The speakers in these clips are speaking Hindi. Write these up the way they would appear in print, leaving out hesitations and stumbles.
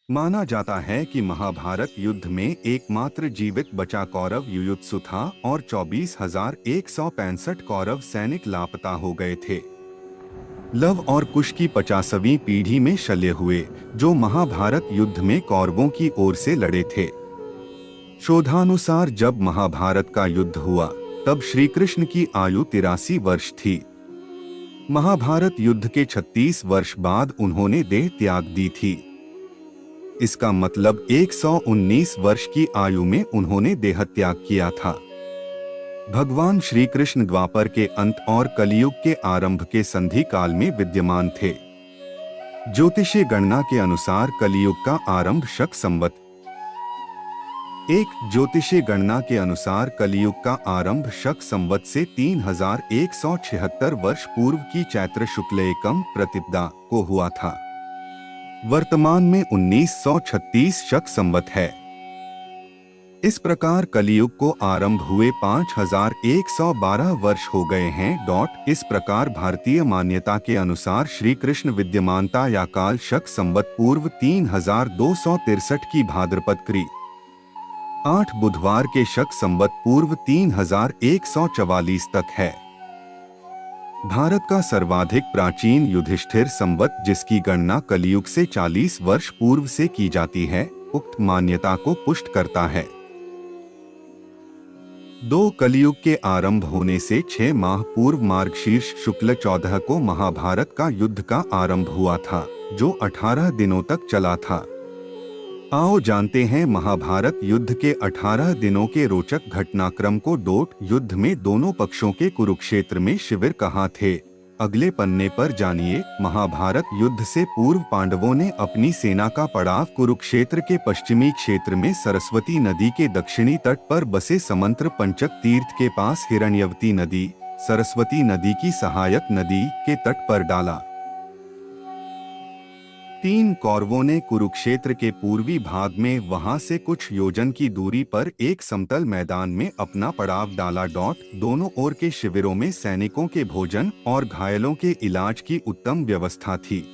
माना जाता है कि महाभारत युद्ध में एकमात्र जीवित बचा कौरव युयुत्सु था और 24,165 कौरव सैनिक लापता हो गए थे। लव और कुश की 50वीं पीढ़ी में शल्य हुए, जो महाभारत युद्ध में कौरवों की ओर से लड़े थे। शोधानुसार जब महाभारत का युद्ध हुआ, तब श्री कृष्ण की आयु 83 वर्ष थी। महाभारत युद्ध के 36 वर्ष बाद उन्होंने देह त्याग दी थी। इसका मतलब 119 वर्ष की आयु में उन्होंने देह त्याग किया था। भगवान श्री कृष्ण द्वापर के अंत और कलियुग के आरंभ के संधि काल में विद्यमान थे। ज्योतिषीय गणना के अनुसार कलियुग का आरंभ शक संवत ज्योतिषीय गणना के अनुसार कलियुग का आरंभ शक संवत से 3176 वर्ष पूर्व की चैत्र शुक्ल एकम प्रतिपदा को हुआ था। वर्तमान में 1936 शक संवत है। इस प्रकार कलियुग को आरंभ हुए 5112 वर्ष हो गए हैं। इस प्रकार भारतीय मान्यता के अनुसार श्री कृष्ण विद्यमानता या काल शक संवत पूर्व 3263 की भाद्रपद क्री 8 बुधवार के शक संवत पूर्व 3144 तक है। भारत का सर्वाधिक प्राचीन युधिष्ठिर संवत, जिसकी गणना कलियुग से 40 वर्ष पूर्व से की जाती है, उक्त मान्यता को पुष्ट करता है। 2 कलियुग के आरंभ होने से 6 माह पूर्व मार्गशीर्ष शुक्ल 14 को महाभारत का युद्ध का आरंभ हुआ था, जो 18 दिनों तक चला था। आओ जानते हैं महाभारत युद्ध के 18 दिनों के रोचक घटनाक्रम को। युद्ध में दोनों पक्षों के कुरुक्षेत्र में शिविर कहाँ थे, अगले पन्ने पर जानिए। महाभारत युद्ध से पूर्व पांडवों ने अपनी सेना का पड़ाव कुरुक्षेत्र के पश्चिमी क्षेत्र में सरस्वती नदी के दक्षिणी तट पर बसे समंत्र पंचक तीर्थ के पास हिरण्यवती नदी, सरस्वती नदी की सहायक नदी के तट पर डाला। 3 कौरवों ने कुरुक्षेत्र के पूर्वी भाग में वहां से कुछ योजन की दूरी पर एक समतल मैदान में अपना पड़ाव डाला। दोनों ओर के शिविरों में सैनिकों के भोजन और घायलों के इलाज की उत्तम व्यवस्था थी।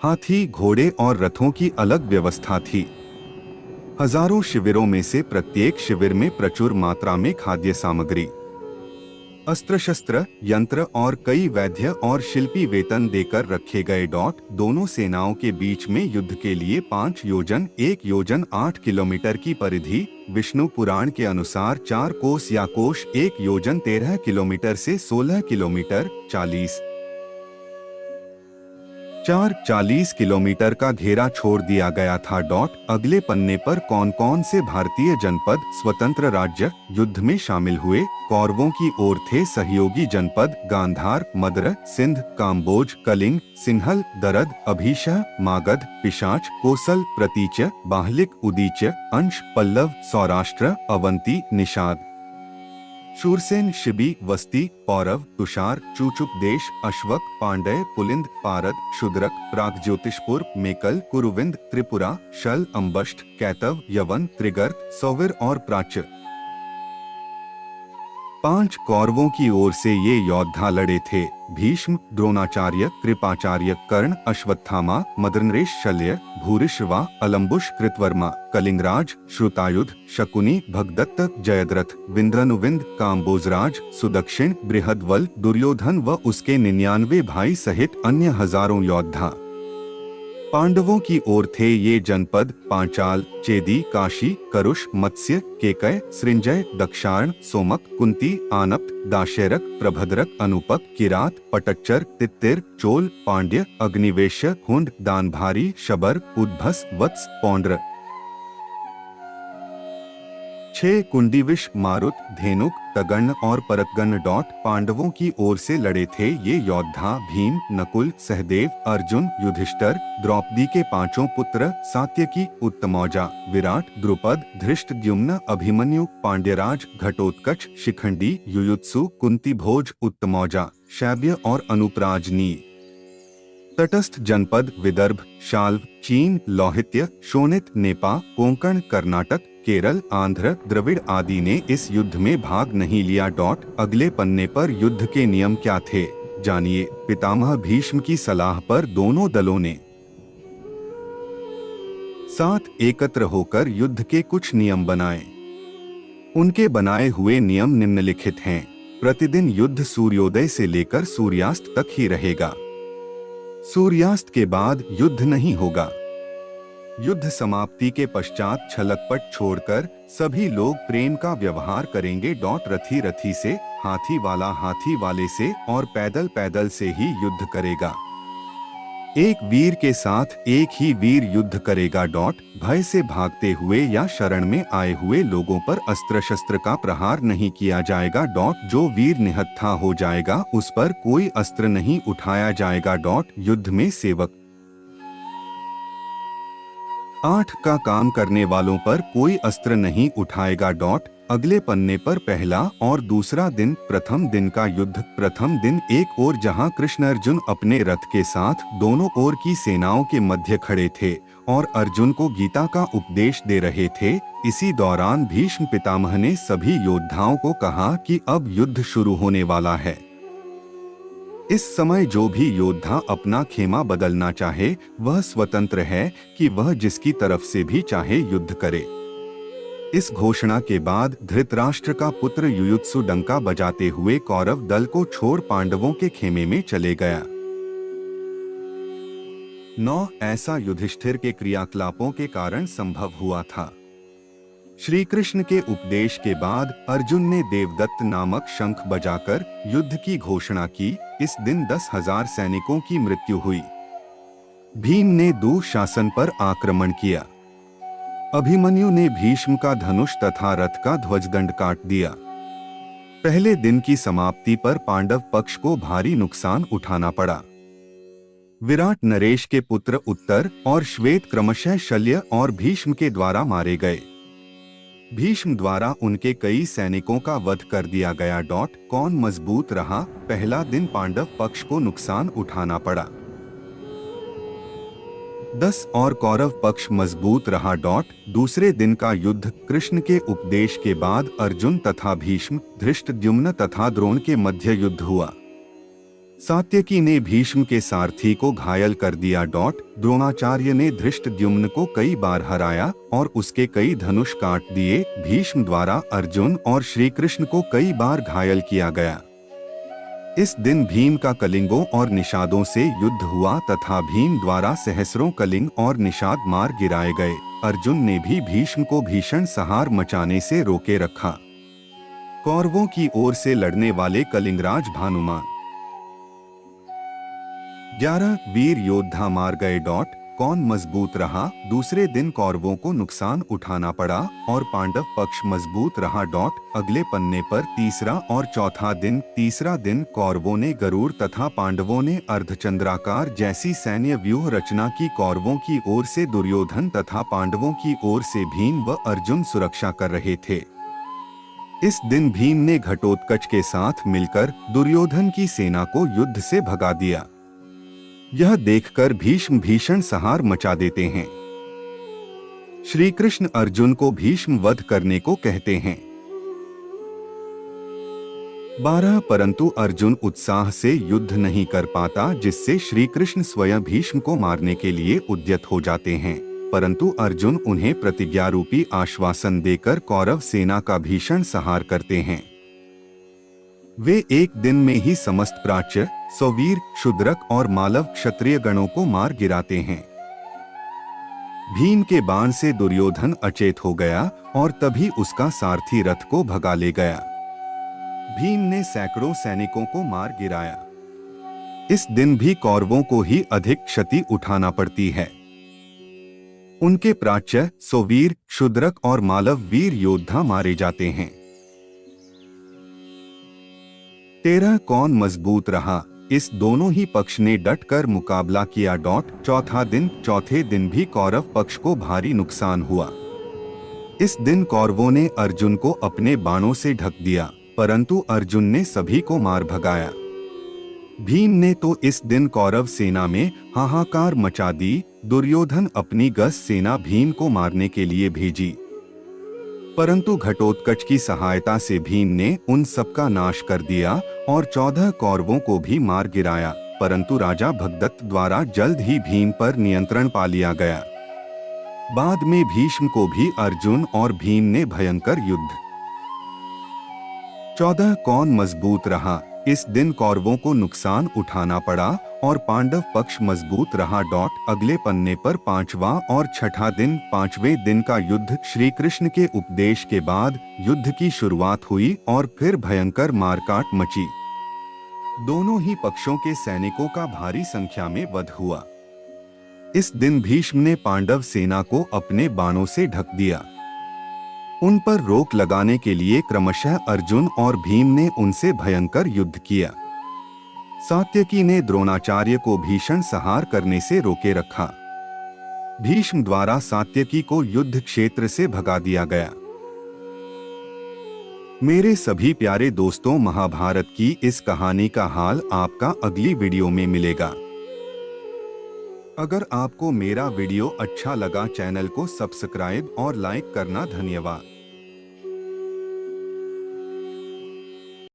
हाथी, घोड़े और रथों की अलग व्यवस्था थी। हजारों शिविरों में से प्रत्येक शिविर में प्रचुर मात्रा में खाद्य सामग्री, अस्त्र शस्त्र, यंत्र और कई वैद्य और शिल्पी वेतन देकर रखे गए। दोनों सेनाओं के बीच में युद्ध के लिए 5 योजन 1 योजन 8 किलोमीटर की परिधि, विष्णु पुराण के अनुसार 4 कोस या कोश 1 योजन 13 किलोमीटर से 16 किलोमीटर 40 किलोमीटर का घेरा छोड़ दिया गया था। अगले पन्ने पर कौन कौन से भारतीय जनपद स्वतंत्र राज्य युद्ध में शामिल हुए। कौरवों की ओर थे सहयोगी जनपद गांधार, मद्र, सिंध, काम्बोज, कलिंग, सिंहल, दरद, अभीशः, मागध, पिशाच, कोसल, प्रतीच, बाहलिक, उदीच, अंश, पल्लव, सौराष्ट्र, अवंती, निषाद, शूरसेन, शिबी, वस्ती, पौरव, तुषार, चूचुक देश, अश्वक, पांडय, पुलिंद, पारद, शूद्रक, प्रागज्योतिषपुर, मेकल, कुरुविंद, त्रिपुरा, शल, अम्बष्ट, कैतव, यवन, त्रिगर्त, सौविर और प्राच्य। 5 कौरवों की ओर से ये योद्धा लड़े थे। भीष्म, द्रोणाचार्य, कृपाचार्य, कर्ण, अश्वत्थामा, मदनरेश, शल्य, भूरिश्रवा, अलम्बुश, कृतवर्मा, कलिंगराज, श्रुतायुध, शकुनी, भगदत्त, जयद्रथ, विंध्यानुविंद, काम्बोजराज, सुदक्षिण, बृहद्वल, दुर्योधन व उसके 99 भाई सहित अन्य हजारों योद्धा। पांडवों की ओर थे ये जनपद पांचाल, चेदी, काशी, करुष, मत्स्य, केकय, सृंजय, दक्षार्ण, सोमक, कुंती, आनप्त, दाशेरक, प्रभद्रक, अनुपक, किरात, पटच्चर, तित्तिर, चोल, पांड्य, अग्निवेश्य, हुंड, दानभारी, शबर, उद्भस, वत्स, पौंड्र। 6 कुंडीविश, मारुत, धेनुक, तगण्य और परतगण। पांडवों की ओर से लड़े थे ये योद्धा भीम, नकुल, सहदेव, अर्जुन, युधिष्ठिर, द्रौपदी के 5 पुत्र सात्यकी, उत्तमौजा, विराट, द्रुपद, धृष्टद्युम्न, अभिमन्यु, पांड्यराज, घटोत्कच, शिखंडी, युयुत्सु, कुंतीभोज, उत्तमौजा, शैब्य और अनुपराजनी। तटस्थ जनपद विदर्भ, शाल्व, चीन, लौहित्य, शोणित, नेपा, कोंकण, कर्नाटक, केरल, आंध्र, द्रविड़ आदि ने इस युद्ध में भाग नहीं लिया। अगले पन्ने पर युद्ध के नियम क्या थे, जानिए। पितामह भीष्म की सलाह पर दोनों दलों ने साथ एकत्र होकर युद्ध के कुछ नियम बनाएं। उनके बनाए हुए नियम निम्नलिखित हैं। प्रतिदिन युद्ध सूर्योदय से लेकर सूर्यास्त तक ही रहेगा। सूर्यास्त के बाद युद्ध नहीं होगा। युद्ध समाप्ति के पश्चात छलकपट छोड़कर सभी लोग प्रेम का व्यवहार करेंगे। रथी रथी से, हाथी वाले से और पैदल पैदल से ही युद्ध करेगा। एक वीर के साथ एक ही वीर युद्ध करेगा। भय से भागते हुए या शरण में आए हुए लोगों पर अस्त्र शस्त्र का प्रहार नहीं किया जाएगा। जो वीर निहत्था हो जाएगा उस पर कोई अस्त्र नहीं उठाया जाएगा। युद्ध में सेवक 8 का काम करने वालों पर कोई अस्त्र नहीं उठाएगा। अगले पन्ने पर पहला और दूसरा दिन। प्रथम दिन का युद्ध। प्रथम दिन एक ओर जहां कृष्ण अर्जुन अपने रथ के साथ दोनों ओर की सेनाओं के मध्य खड़े थे और अर्जुन को गीता का उपदेश दे रहे थे, इसी दौरान भीष्म पितामह ने सभी योद्धाओं को कहा कि अब युद्ध शुरू होने वाला है। इस समय जो भी योद्धा अपना खेमा बदलना चाहे वह स्वतंत्र है कि वह जिसकी तरफ से भी चाहे युद्ध करे। इस घोषणा के बाद धृतराष्ट्र का पुत्र युयुत्सु डंका बजाते हुए कौरव दल को छोड़ पांडवों के खेमे में चले गया। 9 ऐसा युधिष्ठिर के क्रियाकलापों के कारण संभव हुआ था। श्री कृष्ण के उपदेश के बाद अर्जुन ने देवदत्त नामक शंख बजाकर युद्ध की घोषणा की। इस दिन 10,000 सैनिकों की मृत्यु हुई। भीम ने दुःशासन पर आक्रमण किया। अभिमन्यु ने भीष्म का धनुष तथा रथ का ध्वजदंड काट दिया। पहले दिन की समाप्ति पर पांडव पक्ष को भारी नुकसान उठाना पड़ा। विराट नरेश के पुत्र उत्तर और श्वेत क्रमशः शल्य और भीष्म के द्वारा मारे गए। भीष्म द्वारा उनके कई सैनिकों का वध कर दिया गया। कौन मजबूत रहा? पहला दिन पांडव पक्ष को नुकसान उठाना पड़ा। 10 और कौरव पक्ष मजबूत रहा। दूसरे दिन का युद्ध। कृष्ण के उपदेश के बाद अर्जुन तथा भीष्म, धृष्टद्युम्न तथा द्रोण के मध्य युद्ध हुआ। सात्यकी ने भीष्म के सारथी को घायल कर दिया। द्रोणाचार्य ने धृष्टद्युम्न को कई बार हराया और उसके कई धनुष काट दिए। भीष्म द्वारा अर्जुन और श्री कृष्ण को कई बार घायल किया गया। इस दिन भीम का कलिंगों और निषादों से युद्ध हुआ तथा भीम द्वारा सहस्रों कलिंग और निषाद मार गिराए गए। अर्जुन ने भी भीष्म को भीषण संहार मचाने से रोके रखा। कौरवों की ओर से लड़ने वाले कलिंगराज भानुमान 11 वीर योद्धा मार गए। कौन मजबूत रहा? दूसरे दिन कौरवों को नुकसान उठाना पड़ा और पांडव पक्ष मजबूत रहा। अगले पन्ने पर तीसरा और चौथा दिन। तीसरा दिन कौरवों ने गरुड़ तथा पांडवों ने अर्धचंद्राकार जैसी सैन्य व्यूह रचना की। कौरवों की ओर से दुर्योधन तथा पांडवों की ओर से भीम व अर्जुन सुरक्षा कर रहे थे। इस दिन भीम ने घटोत्कच के साथ मिलकर दुर्योधन की सेना को युद्ध से भगा दिया। यह देखकर भीष्म भीषण संहार मचा देते हैं। श्री कृष्ण अर्जुन को भीष्म वध करने को कहते हैं। 12 परंतु अर्जुन उत्साह से युद्ध नहीं कर पाता, जिससे श्री कृष्ण स्वयं भीष्म को मारने के लिए उद्यत हो जाते हैं, परंतु अर्जुन उन्हें प्रतिज्ञा रूपी आश्वासन देकर कौरव सेना का भीषण संहार करते हैं। वे एक दिन में ही समस्त प्राच्य, सौवीर, शूद्रक और मालव क्षत्रिय गणों को मार गिराते हैं। भीम के बाण से दुर्योधन अचेत हो गया और तभी उसका सारथी रथ को भगा ले गया। भीम ने सैकड़ों सैनिकों को मार गिराया। इस दिन भी कौरवों को ही अधिक क्षति उठाना पड़ती है। उनके प्राच्य, सौवीर, शूद्रक और मालव वीर योद्धा मारे जाते हैं। 13 कौन मजबूत रहा? इस दोनों ही पक्ष ने डट कर मुकाबला किया। चौथा दिन। चौथे दिन भी कौरव पक्ष को भारी नुकसान हुआ। इस दिन कौरवों ने अर्जुन को अपने बाणों से ढक दिया, परंतु अर्जुन ने सभी को मार भगाया। भीम ने तो इस दिन कौरव सेना में हाहाकार मचा दी। दुर्योधन अपनी 10 सेना भीम को मारने के लिए भेजी, परंतु घटोत्कच की सहायता से भीम ने उन सबका नाश कर दिया और 14 कौरवों को भी मार गिराया, परंतु राजा भगदत्त द्वारा जल्द ही भीम पर नियंत्रण पा लिया गया। बाद में भीष्म को भी अर्जुन और भीम ने भयंकर युद्ध। 14 कौन मजबूत रहा। इस दिन कौरवों को नुकसान उठाना पड़ा और पांडव पक्ष मजबूत रहा। अगले पन्ने पर 5वां और 6ठा दिन। 5वें दिन का युद्ध। श्री कृष्ण के उपदेश के बाद युद्ध की शुरुआत हुई और फिर भयंकर मारकाट मची। दोनों ही पक्षों के सैनिकों का भारी संख्या में वध हुआ। इस दिन भीष्म ने पांडव सेना को अपने बाणों से ढक दिया। उन पर रोक लगाने के लिए क्रमशः अर्जुन और भीम ने उनसे भयंकर युद्ध किया। सात्यकी ने द्रोणाचार्य को भीषण संहार करने से रोके रखा। भीष्म द्वारा सात्यकी को युद्ध क्षेत्र से भगा दिया गया। मेरे सभी प्यारे दोस्तों, महाभारत की इस कहानी का हाल आपका अगली वीडियो में मिलेगा। अगर आपको मेरा वीडियो अच्छा लगा, चैनल को सब्सक्राइब और लाइक करना। धन्यवाद।